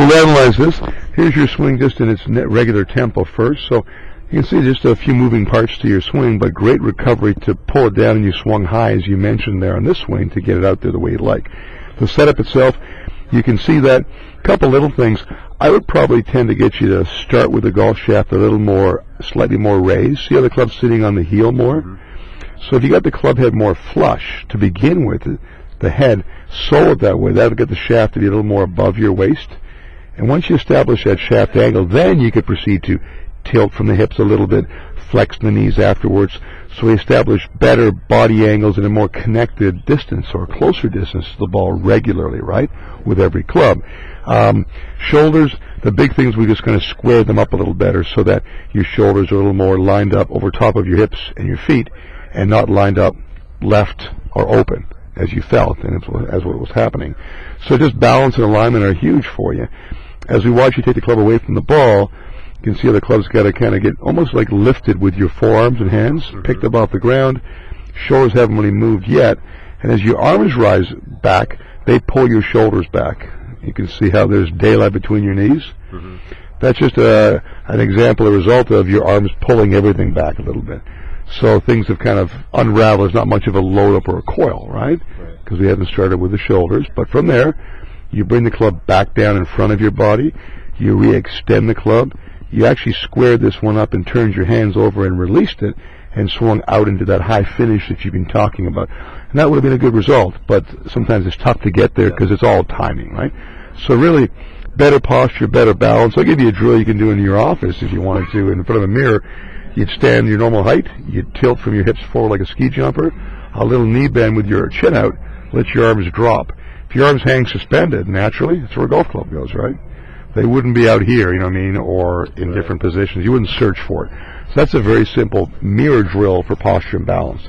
We'll analyze this. Here's your swing just in its regular tempo first. So you can see just a few moving parts to your swing, but great recovery to pull it down, and you swung high, as you mentioned there on this swing, to get it out there the way you'd like. The setup itself, you can see that. A couple little things. I would probably tend to get you to start with the golf shaft a little more, slightly more raised. See how the club's sitting on the heel more? Mm-hmm. So if you got the club head more flush to begin with, the head, sole it that way. That'll get the shaft to be a little more above your waist. And once you establish that shaft angle, then you could proceed to tilt from the hips a little bit, flex the knees afterwards, so we establish better body angles and a more connected distance or closer distance to the ball regularly, right, with every club. Shoulders, the big things, we just kind of square them up a little better so that your shoulders are a little more lined up over top of your hips and your feet and not lined up left or open as you felt and as what was happening. So just balance and alignment are huge for you. As we watch you take the club away from the ball, you can see how the club's got to kind of get almost like lifted with your forearms and hands, picked up off the ground. Shoulders haven't really moved yet. And as your arms rise back, they pull your shoulders back. You can see how there's daylight between your knees. Mm-hmm. That's just an example, a result of your arms pulling everything back a little bit. So things have kind of unraveled. There's not much of a load up or a coil, right? Because we haven't started with the shoulders. But from there, you bring the club back down in front of your body. You re-extend the club. You actually squared this one up and turned your hands over and released it and swung out into that high finish that you've been talking about. And that would have been a good result, but sometimes it's tough to get there because it's all timing, right? So really, better posture, better balance. I'll give you a drill you can do in your office if you wanted to. In front of a mirror, you'd stand your normal height. You'd tilt from your hips forward like a ski jumper. A little knee bend with your chin out. Let your arms drop. If your arms hang suspended, naturally, that's where a golf club goes, right? They wouldn't be out here, you know what I mean, or in different positions. You wouldn't search for it. So that's a very simple mirror drill for posture and balance.